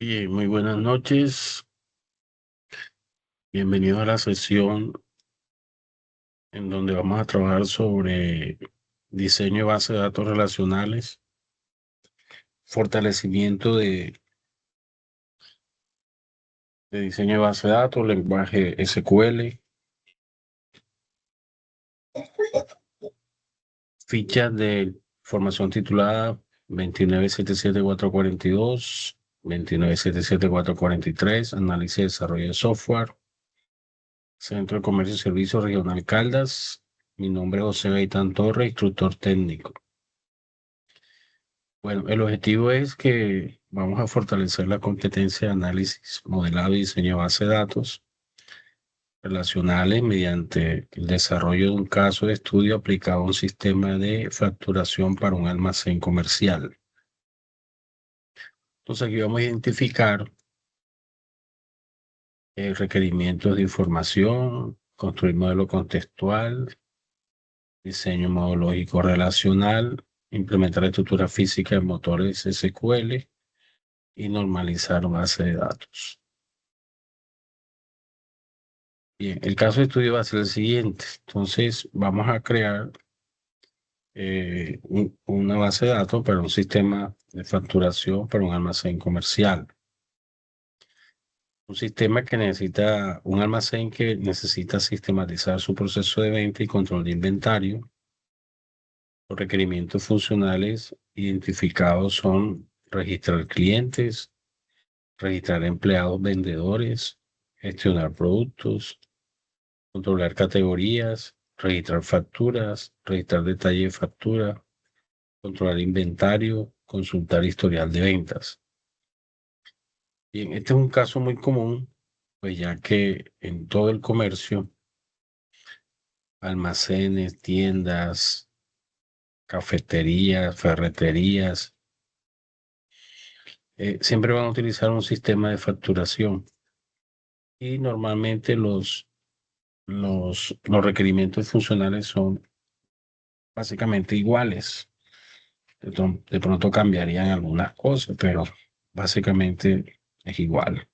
Bien, muy buenas noches. Bienvenido a la sesión en donde vamos a trabajar sobre diseño de base de datos relacionales, fortalecimiento de diseño de base de datos, lenguaje SQL, fichas de formación titulada 2977-442, 2977-443, análisis y desarrollo de software, Centro de Comercio y Servicios Regional Caldas. Mi nombre es José Gaitán Torres, instructor técnico. Bueno, el objetivo es que vamos a fortalecer la competencia de análisis, modelado y diseño de base de datos relacionales mediante el desarrollo de un caso de estudio aplicado a un sistema de facturación para un almacén comercial. Entonces aquí vamos a identificar requerimientos de información, construir modelo contextual, diseño modológico relacional, implementar estructura física de motores SQL y normalizar base de datos. Bien, el caso de estudio va a ser el siguiente. Entonces, vamos a crear una base de datos para un sistema de facturación para un almacén comercial. Un sistema que necesita, un almacén que necesita sistematizar su proceso de venta y control de inventario. Los requerimientos funcionales identificados son registrar clientes, registrar empleados vendedores, gestionar productos, controlar categorías, registrar facturas, registrar detalle de factura, controlar inventario, consultar historial de ventas. Bien, este es un caso muy común, pues ya que en todo el comercio, almacenes, tiendas, cafeterías, ferreterías, siempre van a utilizar un sistema de facturación y normalmente los requerimientos funcionales son básicamente iguales. De pronto cambiarían algunas cosas, pero básicamente es igual.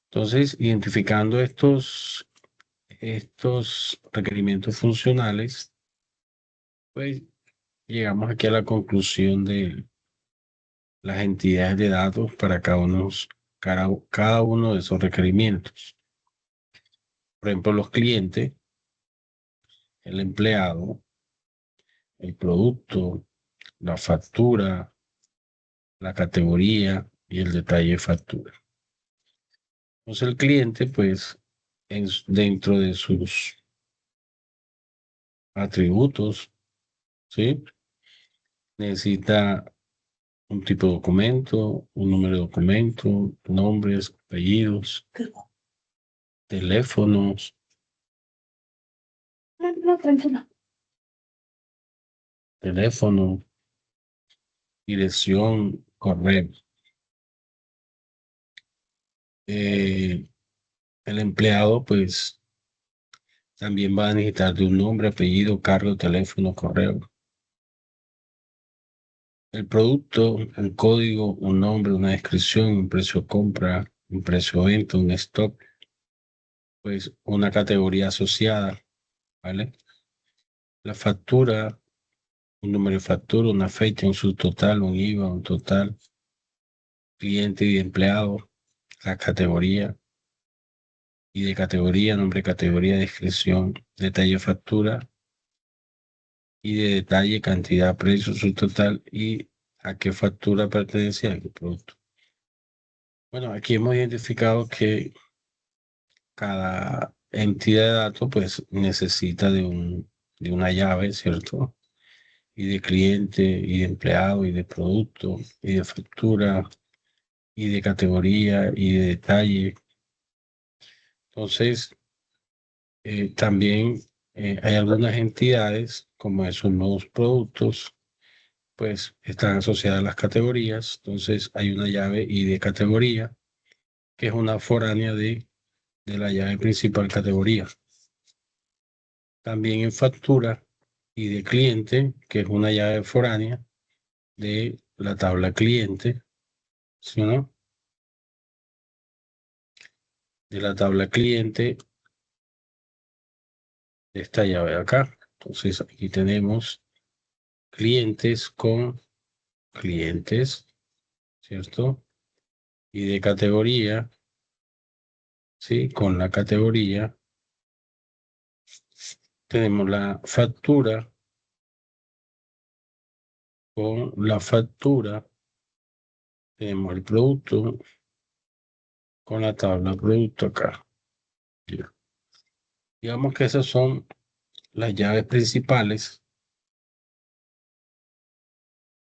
Entonces, identificando estos requerimientos funcionales, pues llegamos aquí a la conclusión de las entidades de datos para cada uno de esos requerimientos. Por ejemplo, los clientes, el empleado, el producto, la factura, la categoría y el detalle de factura. Entonces el cliente, pues, dentro de sus atributos, ¿sí? Necesita un tipo de documento, un número de documento, nombres, apellidos, teléfonos, No, tranquilo. teléfono, dirección, correo. Eh, el empleado, pues, también va a necesitar de un nombre, apellido, cargo, teléfono, correo. El producto, un código, un nombre, una descripción, un precio de compra, un precio de venta, un stock, pues una categoría asociada, ¿vale? La factura, un número de factura, una fecha, un subtotal, un IVA, un total, cliente y empleado, la categoría y de categoría, nombre, categoría, descripción, detalle de factura y de detalle, cantidad, precio, subtotal y a qué factura pertenece a qué producto. Bueno, aquí hemos identificado que cada entidad de datos pues necesita de una llave, ¿cierto? Y de cliente, y de empleado, y de producto, y de factura, y de categoría, y de detalle. Entonces, también hay algunas entidades, como esos nuevos productos, pues están asociadas a las categorías. Entonces, hay una llave y de categoría, que es una foránea de la llave principal categoría. También en factura y de cliente, que es una llave foránea de la tabla cliente, ¿sí o no? De la tabla cliente, esta llave de acá. Entonces aquí tenemos clientes con clientes, ¿cierto? Y de categoría, ¿sí? Con la categoría tenemos la factura, con la factura tenemos el producto, con la tabla producto acá. Ya. Digamos que esas son las llaves principales,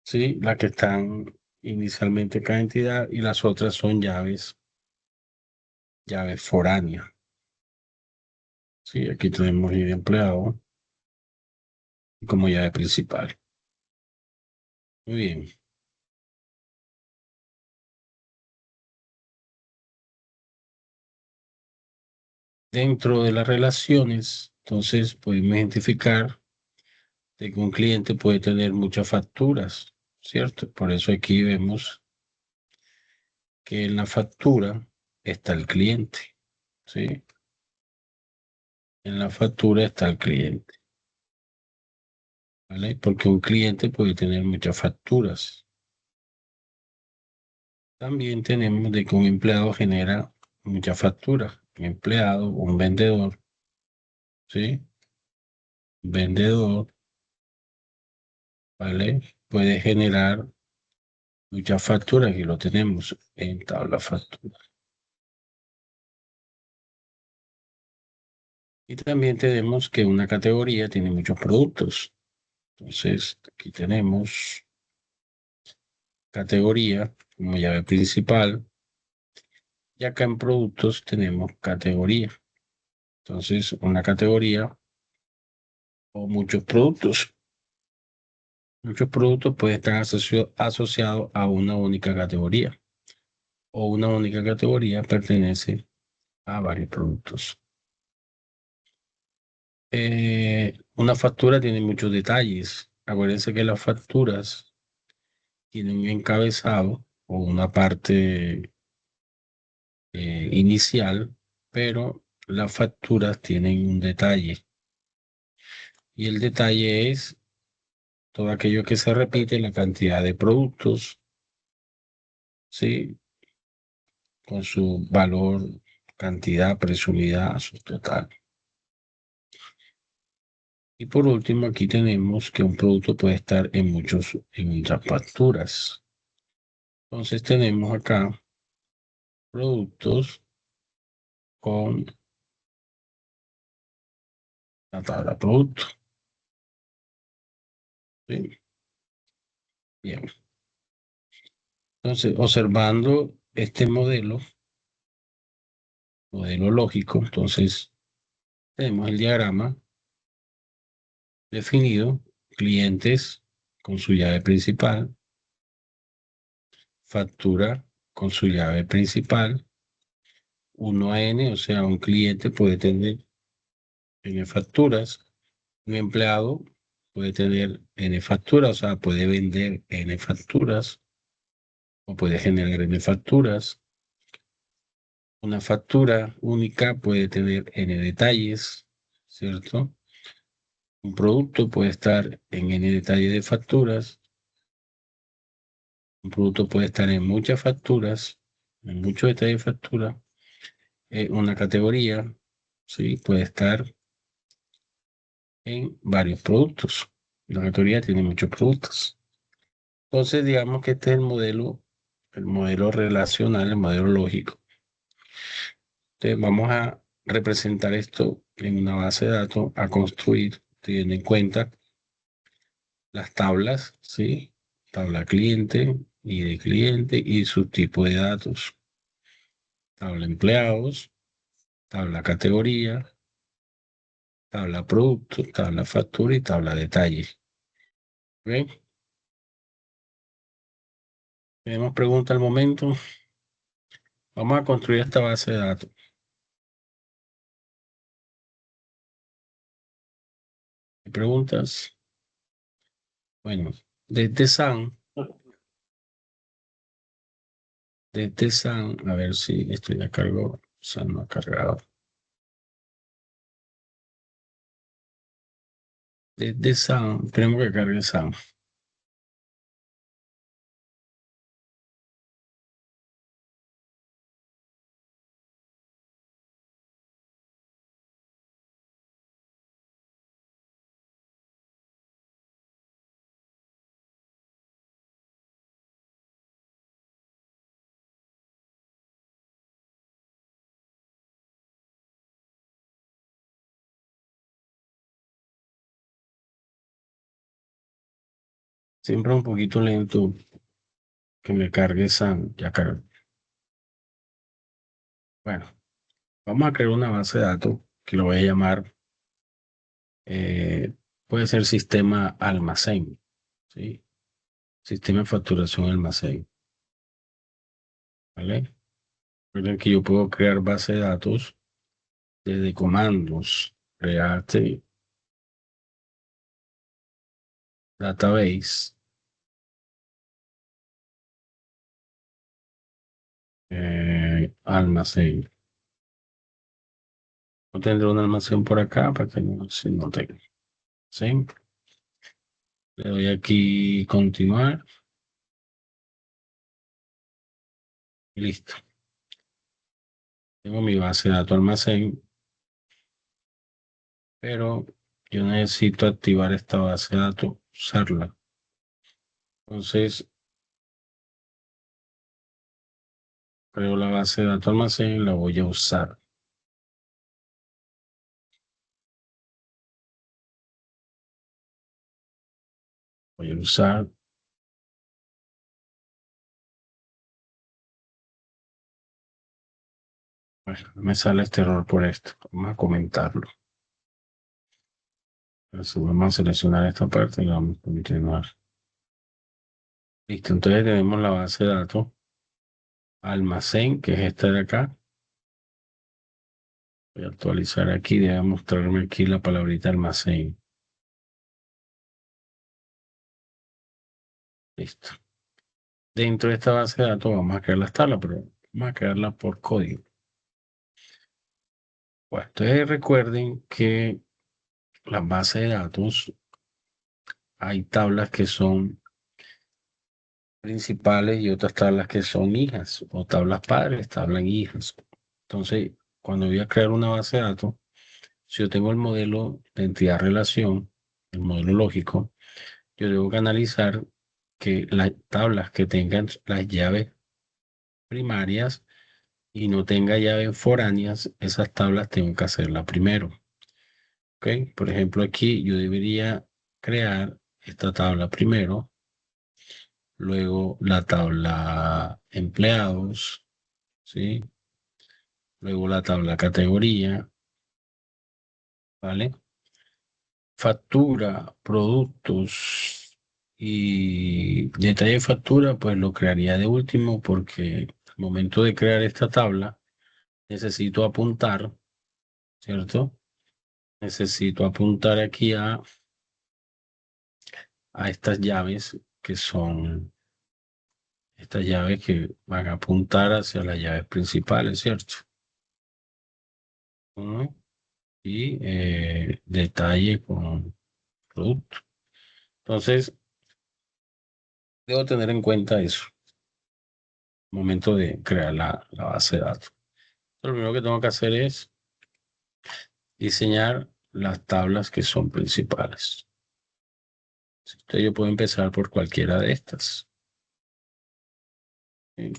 ¿sí? Las que están inicialmente en cada entidad y las otras son llaves foráneas, ¿sí? Aquí tenemos el empleado como llave principal. Muy bien. Dentro de las relaciones, entonces podemos identificar de que un cliente puede tener muchas facturas, ¿cierto? Por eso aquí vemos que en la factura está el cliente, ¿sí? En la factura está el cliente, ¿vale? Porque un cliente puede tener muchas facturas. También tenemos de que un empleado genera muchas facturas. Un empleado, un vendedor, ¿sí? Vendedor, ¿vale? Puede generar muchas facturas y lo tenemos en tabla factura. Y también tenemos que una categoría tiene muchos productos. Entonces, aquí tenemos categoría como llave principal y acá en productos tenemos categoría. Entonces, una categoría o muchos productos. Muchos productos pueden estar asociados a una única categoría o una única categoría pertenece a varios productos. Una factura tiene muchos detalles. Acuérdense que las facturas tienen un encabezado o una parte inicial, pero las facturas tienen un detalle. Y el detalle es todo aquello que se repite, la cantidad de productos, ¿sí? Con su valor, cantidad presumida, su total. Y por último, aquí tenemos que un producto puede estar en muchas facturas. Entonces tenemos acá productos con la tabla producto. ¿Sí? Bien. Entonces, observando este modelo lógico, entonces tenemos el diagrama definido, clientes con su llave principal, factura con su llave principal, 1 a N, o sea, un cliente puede tener N facturas, un empleado puede tener N facturas, o sea, puede vender N facturas o puede generar N facturas. Una factura única puede tener N detalles, ¿cierto? Un producto puede estar en N detalles de facturas. Un producto puede estar en muchas facturas, en muchos detalles de factura. Una categoría, ¿sí? Puede estar en varios productos. La categoría tiene muchos productos. Entonces, digamos que este es el modelo relacional, el modelo lógico. Entonces, vamos a representar esto en una base de datos, a construir, teniendo en cuenta las tablas, ¿sí? Tabla cliente, ID cliente y su tipo de datos. Tabla empleados, tabla categoría, tabla producto, tabla factura y tabla detalle. ¿Ok? Tenemos pregunta al momento. Vamos a construir esta base de datos. ¿Hay preguntas? Bueno, desde SAN Desde SAM, a ver si esto ya cargó. SAM no ha cargado. Desde SAM, tenemos que cargue SAM. Siempre un poquito lento que me cargue SAM. Ya cargó. Bueno, vamos a crear una base de datos que lo voy a llamar, puede ser sistema almacén, ¿sí? Sistema de facturación almacén, ¿vale? Recuerden que yo puedo crear base de datos desde comandos, create database, almacén. No tendré un almacén por acá para que no, si no tenga. ¿Sí? Le doy aquí continuar y listo. Tengo mi base de datos almacén, pero yo necesito activar esta base de datos, usarla. Entonces, creo la base de datos almacén y la voy a usar. Voy a usar. Bueno, me sale este error por esto. Vamos a comentarlo. Entonces, vamos a seleccionar esta parte y vamos a continuar. Listo, entonces tenemos la base de datos almacén, que es esta de acá. Voy a actualizar aquí, debe mostrarme aquí la palabrita almacén. Listo. Dentro de esta base de datos vamos a crear las tablas, pero vamos a crearlas por código. Bueno, entonces recuerden que las bases de datos hay tablas que son principales y otras tablas que son hijas, o tablas padres, tablas hijas. Entonces, cuando voy a crear una base de datos, si yo tengo el modelo de entidad-relación, el modelo lógico, yo debo que analizar que las tablas que tengan las llaves primarias y no tenga llaves foráneas, esas tablas tengo que hacerlas primero. ¿Ok? Por ejemplo, aquí yo debería crear esta tabla primero, luego la tabla empleados, ¿sí? Luego la tabla categoría, ¿vale? Factura, productos y detalle de factura, pues lo crearía de último porque al momento de crear esta tabla necesito apuntar, ¿cierto? Necesito apuntar aquí a estas llaves que son estas llaves que van a apuntar hacia las llaves principales, ¿cierto? Uno, y detalle con producto. Entonces, debo tener en cuenta eso al momento de crear la base de datos. Lo primero que tengo que hacer es diseñar las tablas que son principales. Entonces, yo puedo empezar por cualquiera de estas.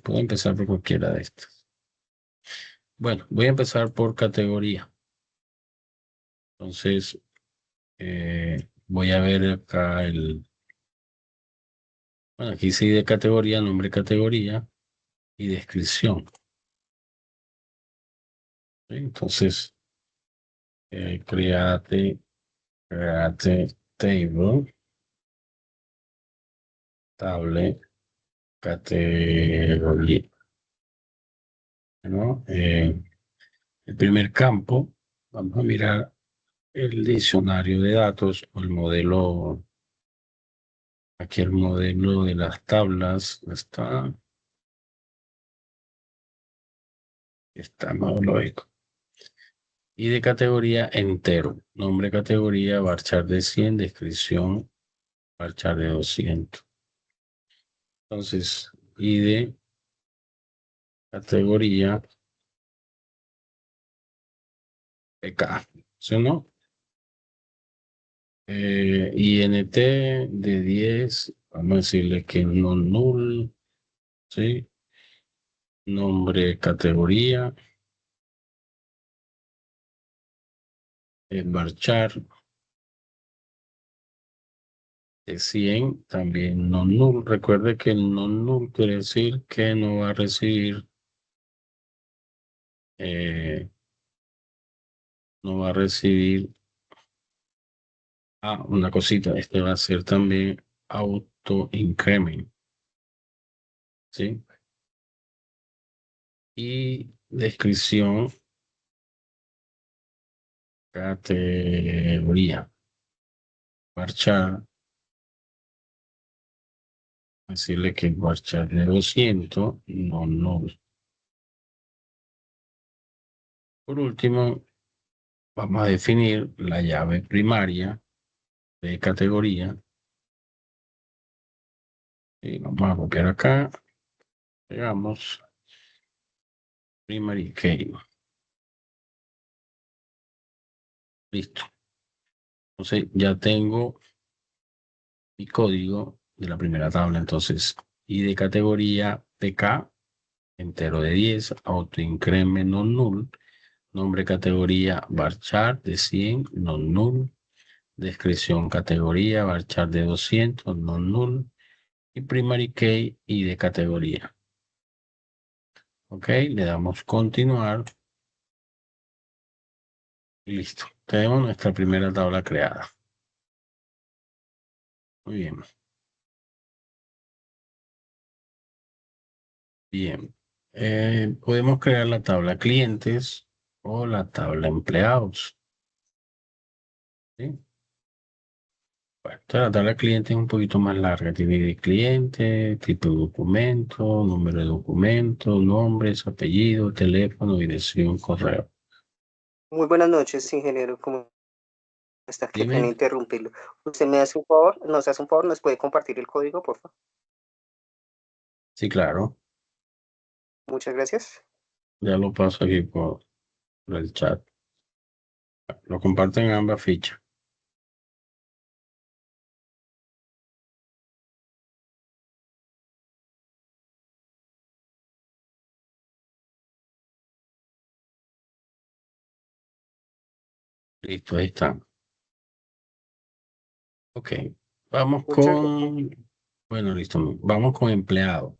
Puedo empezar por cualquiera de estas. Bueno, voy a empezar por categoría. Entonces, voy a ver acá bueno, aquí sí de categoría, nombre categoría y descripción. ¿Sí? Entonces, create table, table, categoría, ¿no? El primer campo, vamos a mirar el diccionario de datos o el modelo, aquí el modelo de las tablas está. Está lógico. Y de categoría entero. Nombre categoría, varchar de 100, descripción, varchar de 200. Entonces, y de categoría PK. ¿Sí o no? INT de 10. Vamos a decirle que no null. ¿Sí? Nombre categoría. Varchar de 100 también no null. Recuerde que el no null quiere decir que no va a recibir, no va a recibir, una cosita, este va a ser también auto increment, ¿sí? Y descripción, categoría, varchar, decirle que el varchar de 200 no null. Por último, vamos a definir la llave primaria de categoría. Y vamos a copiar acá, pegamos primary key. Listo. Entonces ya tengo mi código de la primera tabla. Entonces, y de categoría PK, entero de 10, autoincrement non null, nombre categoría varchar de 100, non null, descripción categoría varchar de 200, non null, y primary key y de categoría. Ok, le damos continuar y listo. Tenemos nuestra primera tabla creada. Muy bien. Bien. Podemos crear la tabla clientes o la tabla empleados. ¿Sí? Bueno, la tabla cliente es un poquito más larga. Tiene de cliente, tipo de documento, número de documento, nombres, apellido, teléfono, dirección, correo. Muy buenas noches, ingeniero. ¿Cómo está? Qué pena Dime. interrumpirlo. ¿Usted me hace un favor? ¿Nos hace un favor? ¿Nos puede compartir el código, por favor? Sí, claro. Muchas gracias. Ya lo paso aquí por el chat. Lo comparten en ambas fichas. Listo, ahí está. Ok. Vamos Muchas gracias. con... Bueno, listo. Vamos con empleado.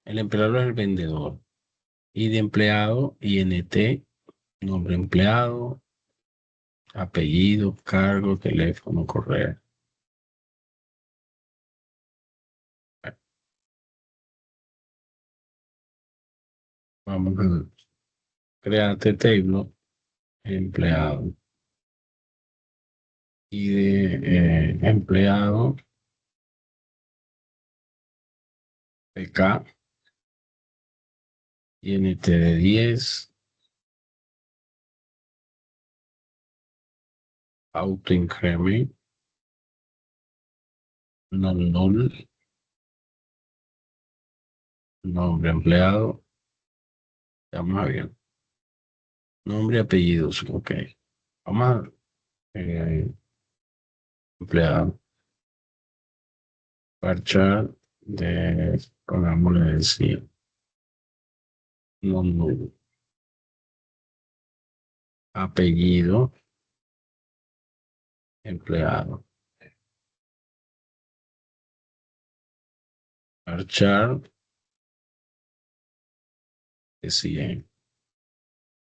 El empleado es el vendedor. Y de empleado, INT, nombre empleado, apellido, cargo, teléfono, correo. Vamos a crearte table, empleado. Y de empleado, PK, INT de 10, auto increment, non null, nombre empleado. Vamos a ver. Nombre, apellidos, ok. Vamos a empleado. Parchar de, pongámosle decir, non null. Apellido, empleado. Marchar de 100.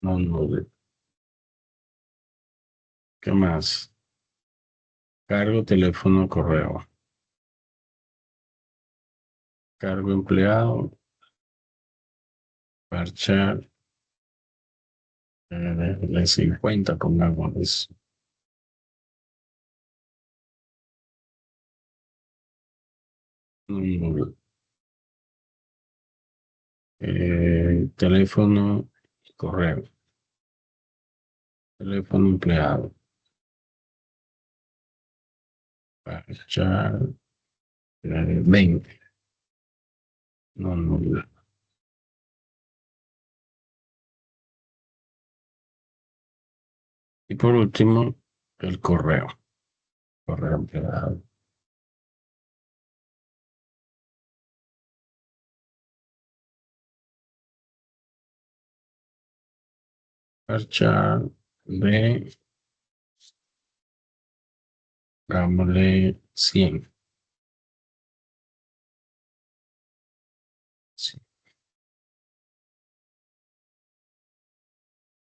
No nude. ¿Qué más? Cargo, teléfono, correo. Cargo empleado. Marchar de 50, pongamos. No nude. Teléfono, correo. Teléfono empleado. Varchar 20. No, no. Y por último, el correo. Correo empleado. Varchar de, hagámosle 100. Sí.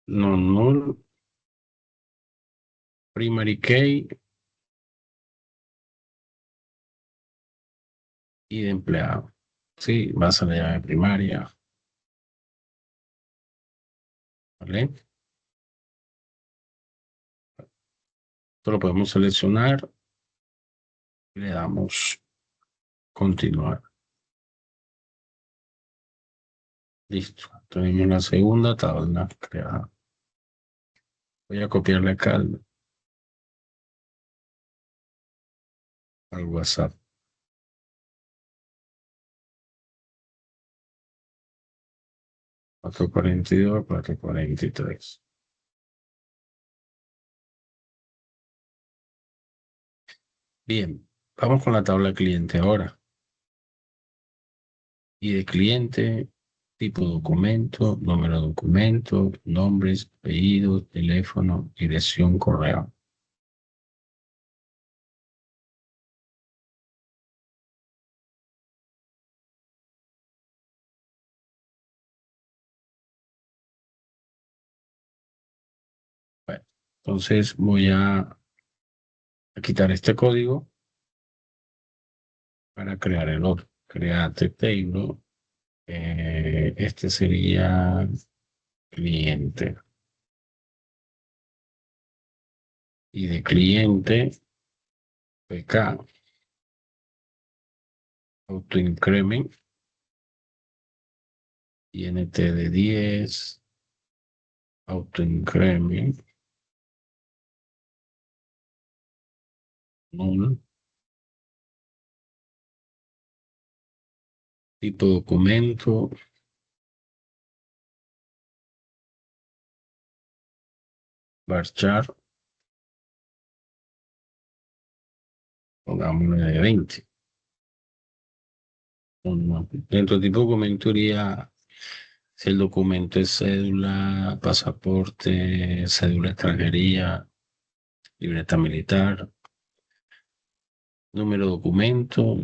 No, null. Primary key y de empleado. Sí, vas a la llave primaria. ¿Vale? Esto lo podemos seleccionar y le damos continuar. Listo. Tenemos la segunda tabla creada. Voy a copiarle acá al WhatsApp. 442, 443. Bien, vamos con la tabla de cliente ahora. Y de cliente, tipo documento, número de documento, nombres, apellidos, teléfono, dirección, correo. Bueno, entonces voy a quitar este código para crear el otro. Create table. Este sería cliente. Y de cliente, PK, autoincrement, INT de 10, autoincrement, null, tipo documento, varchar, pongámosle de 20. Dentro del tipo de documento iría si el documento es cédula, pasaporte, cédula de extranjería, libreta militar, número de documento,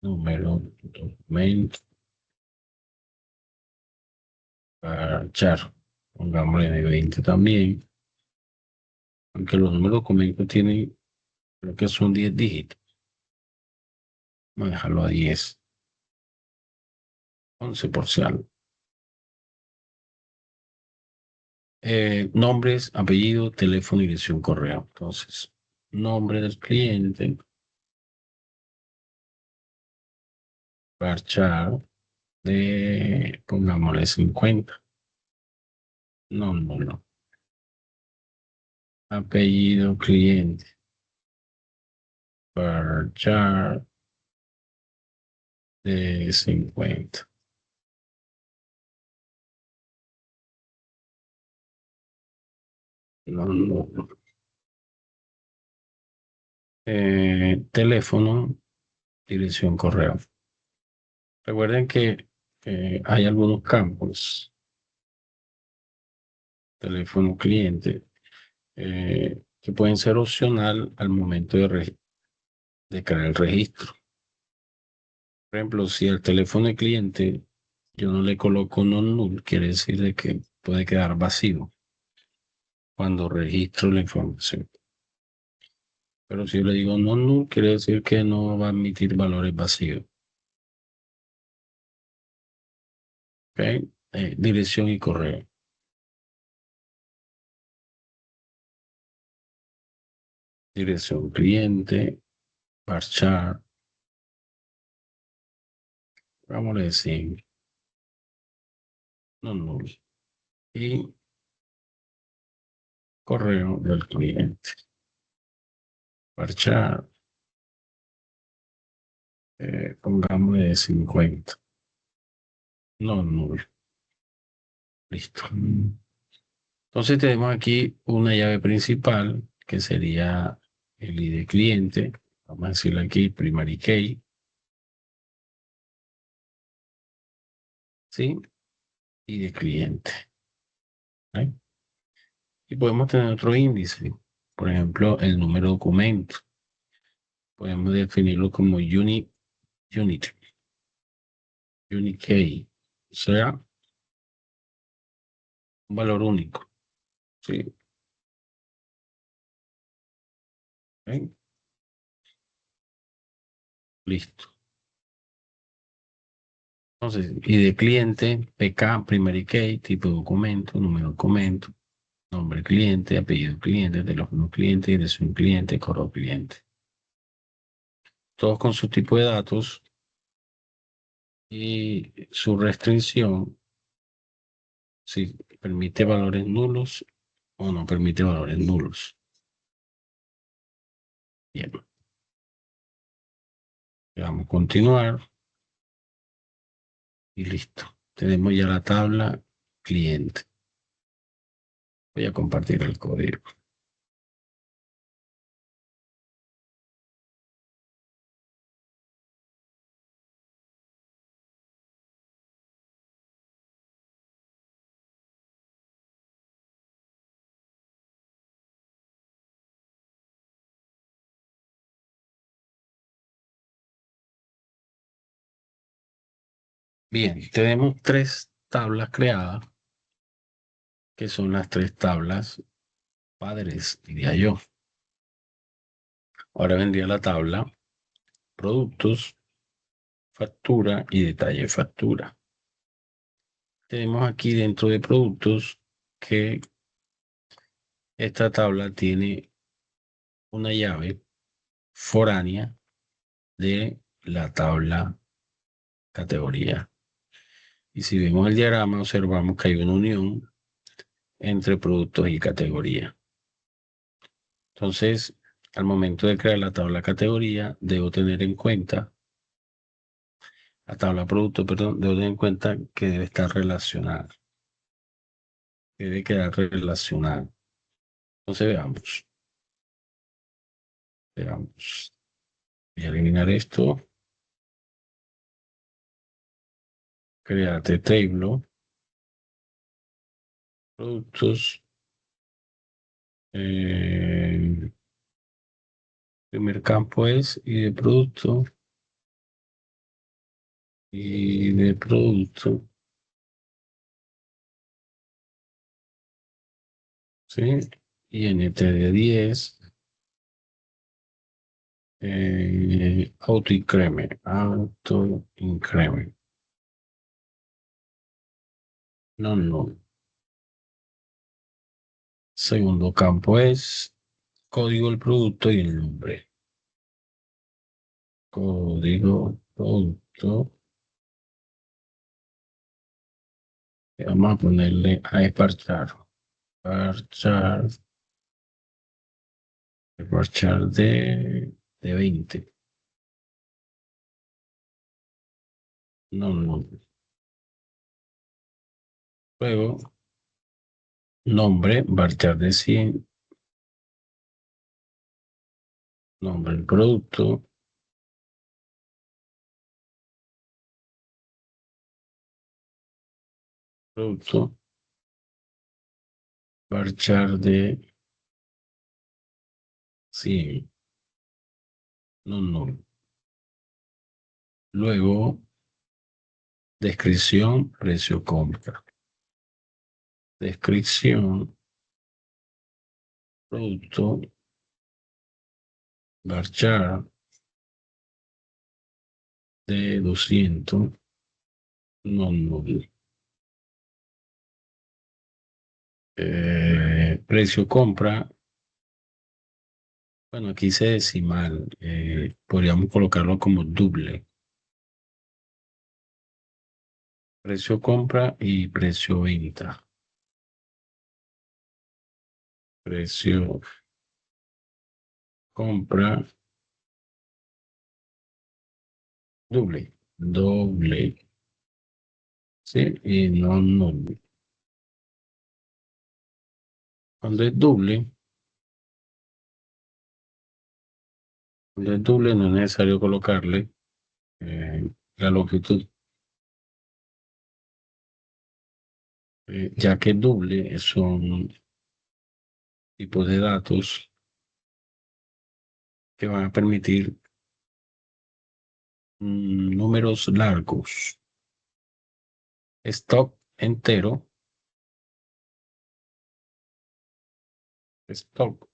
número de documento, varchar, pongámosle de 20 también, aunque los números de documento tienen, creo que son 10 dígitos. Vamos a dejarlo a 10. 11 por si algo. Nombres, apellido, teléfono y dirección correo. Entonces, nombre del cliente, varchar de, pongámosle 50. No, no, no. Apellido cliente, varchar de 50. No, no, no. Teléfono, dirección correo. Recuerden que hay algunos campos. Teléfono cliente que pueden ser opcional al momento de crear el registro. Por ejemplo, si el teléfono de cliente yo no le coloco non-null, quiere decir de que puede quedar vacío cuando registro la información. Pero si yo le digo non-null, quiere decir que no va a emitir valores vacíos. ¿Ok? Dirección y correo. Dirección cliente, varchar, vamos a decir non-null. y correo del cliente. Parchar, pongamos de 50. No, no, listo. Entonces tenemos aquí una llave principal que sería el ID cliente. Vamos a decirle aquí primary key. ¿Sí? ID cliente. ¿Eh? Y podemos tener otro índice. Por ejemplo, el número de documento. Podemos definirlo como unit, unique key. O sea, un valor único. ¿Sí? ¿Eh? Listo. Entonces, ID cliente, PK, primary key, tipo de documento, número de documento, nombre cliente, apellido cliente, teléfono cliente, dirección cliente, correo cliente. Todos con su tipo de datos y su restricción, si permite valores nulos o no permite valores nulos. Bien, vamos a continuar y listo. Tenemos ya la tabla cliente. Voy a compartir el código. Bien, tenemos tres tablas creadas, que son las tres tablas padres, diría yo. Ahora vendría la tabla productos, factura y detalle de factura. Tenemos aquí dentro de productos que esta tabla tiene una llave foránea de la tabla categoría. Y si vemos el diagrama, observamos que hay una unión entre productos y categoría. Entonces, al momento de crear la tabla categoría, debo tener en cuenta, la tabla producto, perdón, debo tener en cuenta que debe estar relacionada. Debe quedar relacionada. Entonces, veamos. Voy a eliminar esto. Create table. Productos. Primer campo es y de producto. Y de producto. ¿Sí? INT de 10. Auto increment. Auto increment. No, no. Segundo campo es código del producto y el nombre. Código producto. Vamos a ponerle a parchar. Parchar. Parchar de 20. No, no. Luego, nombre, parchar de 100. Nombre del producto. Producto. Parchar de 100. No, no. Luego, descripción, precio compra. Descripción, producto, varchar de 200. No, no. Precio compra. Bueno, aquí hice decimal. Podríamos colocarlo como doble. Precio compra y precio venta. precio compra doble, ¿sí? Y no nulo. Cuando es doble no es necesario colocarle la longitud, ya que doble son tipos de datos que van a permitir números largos. Stock entero, stock